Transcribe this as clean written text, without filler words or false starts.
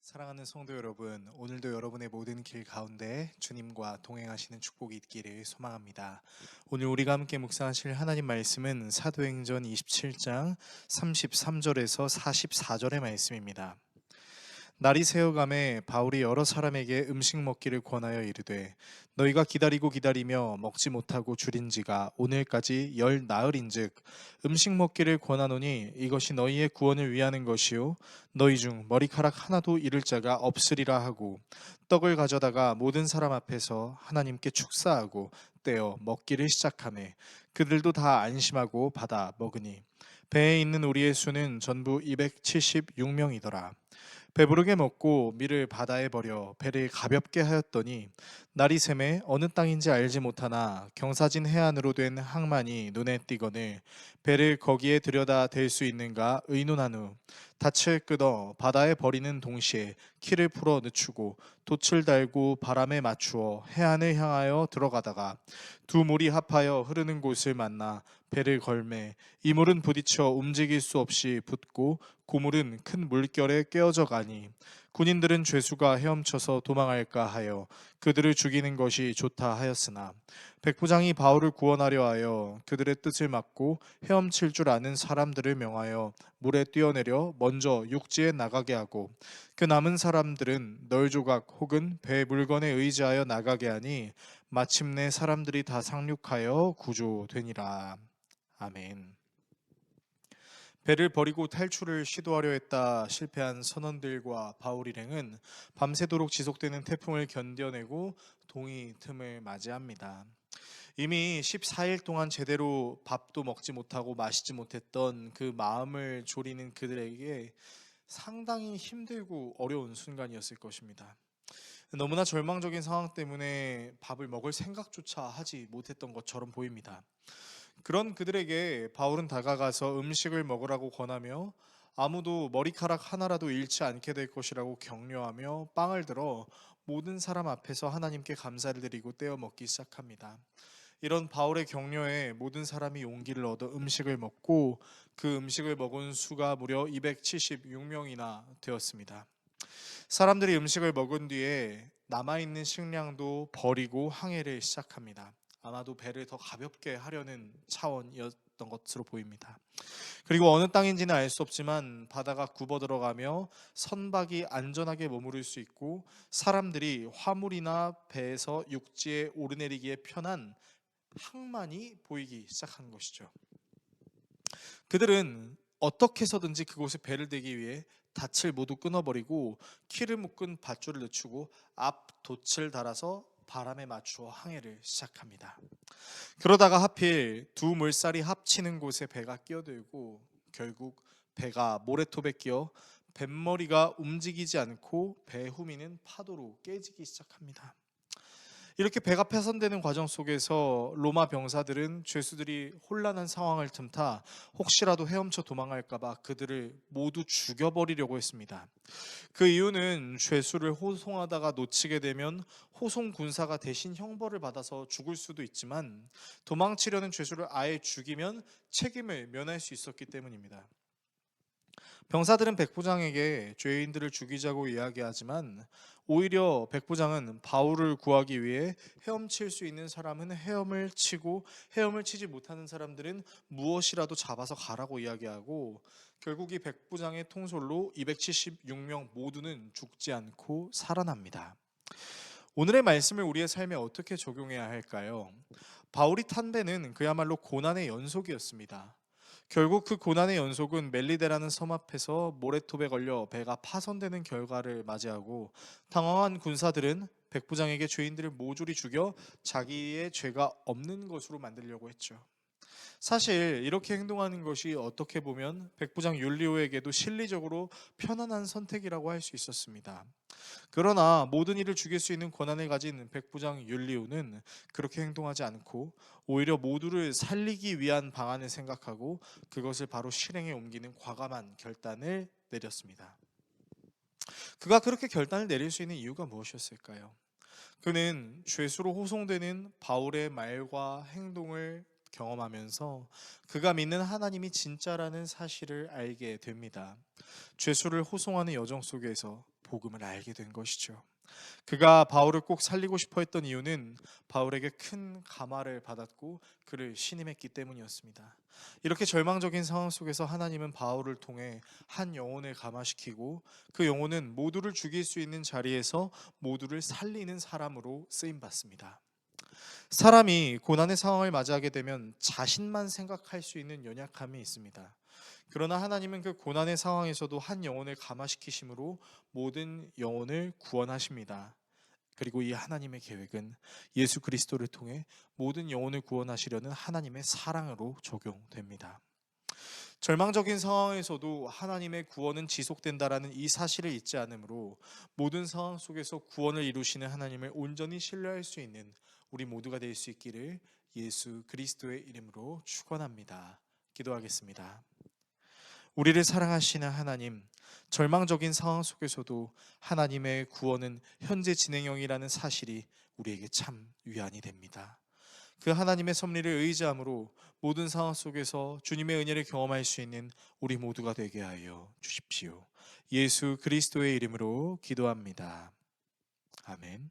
사랑하는 성도 여러분, 오늘도 여러분의 모든 길 가운데 주님과 동행하시는 축복이 있기를 소망합니다. 오늘 우리가 함께 묵상하실 하나님 말씀은 사도행전 27장 33절에서 44절의 말씀입니다. 날이 새어감에 바울이 여러 사람에게 음식 먹기를 권하여 이르되 너희가 기다리고 기다리며 먹지 못하고 줄인지가 오늘까지 열 나흘인즉 음식 먹기를 권하노니 이것이 너희의 구원을 위하는 것이요 너희 중 머리카락 하나도 잃을 자가 없으리라 하고 떡을 가져다가 모든 사람 앞에서 하나님께 축사하고 떼어 먹기를 시작하매 그들도 다 안심하고 받아 먹으니 배에 있는 우리의 수는 전부 276명이더라. 배부르게 먹고 밀을 바다에 버려 배를 가볍게 하였더니 날이 새매 어느 땅인지 알지 못하나 경사진 해안으로 된 항만이 눈에 띄거늘 배를 거기에 들여다 댈 수 있는가 의논한 후 닻을 끊어 바다에 버리는 동시에 키를 풀어 늦추고 돛을 달고 바람에 맞추어 해안을 향하여 들어가다가 두 물이 합하여 흐르는 곳을 만나 배를 걸매 이 물은 부딪혀 움직일 수 없이 붙고 고물은 큰 물결에 깨어져 가니 군인들은 죄수가 헤엄쳐서 도망할까 하여 그들을 죽이는 것이 좋다 하였으나 백부장이 바울을 구원하려 하여 그들의 뜻을 막고 헤엄칠 줄 아는 사람들을 명하여 물에 뛰어내려 먼저 육지에 나가게 하고 그 남은 사람들은 널조각 혹은 배 물건에 의지하여 나가게 하니 마침내 사람들이 다 상륙하여 구조되니라. 아멘. 배를 버리고 탈출을 시도하려 했다 실패한 선원들과 바울 일행은 밤새도록 지속되는 태풍을 견뎌내고 동이 틈을 맞이합니다. 이미 14일 동안 제대로 밥도 먹지 못하고 마시지 못했던 그 마음을 졸이는 그들에게 상당히 힘들고 어려운 순간이었을 것입니다. 너무나 절망적인 상황 때문에 밥을 먹을 생각조차 하지 못했던 것처럼 보입니다. 그런 그들에게 바울은 다가가서 음식을 먹으라고 권하며 아무도 머리카락 하나라도 잃지 않게 될 것이라고 격려하며 빵을 들어 모든 사람 앞에서 하나님께 감사를 드리고 떼어 먹기 시작합니다. 이런 바울의 격려에 모든 사람이 용기를 얻어 음식을 먹고 그 음식을 먹은 수가 무려 276명이나 되었습니다. 사람들이 음식을 먹은 뒤에 남아있는 식량도 버리고 항해를 시작합니다. 아마도 배를 더 가볍게 하려는 차원이었던 것으로 보입니다. 그리고 어느 땅인지는 알 수 없지만 바다가 굽어 들어가며 선박이 안전하게 머무를 수 있고 사람들이 화물이나 배에서 육지에 오르내리기에 편한 항만이 보이기 시작한 것이죠. 그들은 어떻게 해서든지 그곳에 배를 대기 위해 닻을 모두 끊어버리고 키를 묶은 밧줄을 늦추고 앞 돛을 달아서 바람에 맞추어 항해를 시작합니다. 그러다가 하필 두 물살이 합치는 곳에 배가 끼어들고 결국 배가 모래톱에 끼어 뱃머리가 움직이지 않고 배 후미는 파도로 깨지기 시작합니다. 이렇게 배가 훼손되는 과정 속에서 로마 병사들은 죄수들이 혼란한 상황을 틈타 혹시라도 헤엄쳐 도망할까봐 그들을 모두 죽여버리려고 했습니다. 그 이유는 죄수를 호송하다가 놓치게 되면 호송 군사가 대신 형벌을 받아서 죽을 수도 있지만 도망치려는 죄수를 아예 죽이면 책임을 면할 수 있었기 때문입니다. 병사들은 백부장에게 죄인들을 죽이자고 이야기하지만 오히려 백부장은 바울을 구하기 위해 헤엄칠 수 있는 사람은 헤엄을 치고 헤엄을 치지 못하는 사람들은 무엇이라도 잡아서 가라고 이야기하고 결국 이 백부장의 통솔로 276명 모두는 죽지 않고 살아납니다. 오늘의 말씀을 우리의 삶에 어떻게 적용해야 할까요? 바울이 탄 배는 그야말로 고난의 연속이었습니다. 결국 그 고난의 연속은 멜리데라는 섬 앞에서 모래톱에 걸려 배가 파손되는 결과를 맞이하고 당황한 군사들은 백부장에게 죄인들을 모조리 죽여 자기의 죄가 없는 것으로 만들려고 했죠. 사실 이렇게 행동하는 것이 어떻게 보면 백부장 율리오에게도 실리적으로 편안한 선택이라고 할 수 있었습니다. 그러나 모든 이를 죽일 수 있는 권한을 가진 백부장 율리오는 그렇게 행동하지 않고 오히려 모두를 살리기 위한 방안을 생각하고 그것을 바로 실행에 옮기는 과감한 결단을 내렸습니다. 그가 그렇게 결단을 내릴 수 있는 이유가 무엇이었을까요? 그는 죄수로 호송되는 바울의 말과 행동을 경험하면서 그가 믿는 하나님이 진짜라는 사실을 알게 됩니다. 죄수를 호송하는 여정 속에서 복음을 알게 된 것이죠. 그가 바울을 꼭 살리고 싶어 했던 이유는 바울에게 큰 감화를 받았고 그를 신임했기 때문이었습니다. 이렇게 절망적인 상황 속에서 하나님은 바울을 통해 한 영혼을 감화시키고 그 영혼은 모두를 죽일 수 있는 자리에서 모두를 살리는 사람으로 쓰임 받습니다. 사람이 고난의 상황을 맞이하게 되면 자신만 생각할 수 있는 연약함이 있습니다. 그러나 하나님은 그 고난의 상황에서도 한 영혼을 감화시키심으로 모든 영혼을 구원하십니다. 그리고 이 하나님의 계획은 예수 그리스도를 통해 모든 영혼을 구원하시려는 하나님의 사랑으로 적용됩니다. 절망적인 상황에서도 하나님의 구원은 지속된다라는 이 사실을 잊지 않으므로 모든 상황 속에서 구원을 이루시는 하나님을 온전히 신뢰할 수 있는 우리 모두가 될 수 있기를 예수 그리스도의 이름으로 축원합니다. 기도하겠습니다. 우리를 사랑하시는 하나님, 절망적인 상황 속에서도 하나님의 구원은 현재 진행형이라는 사실이 우리에게 참 위안이 됩니다. 그 하나님의 섭리를 의지함으로 모든 상황 속에서 주님의 은혜를 경험할 수 있는 우리 모두가 되게 하여 주십시오. 예수 그리스도의 이름으로 기도합니다. 아멘.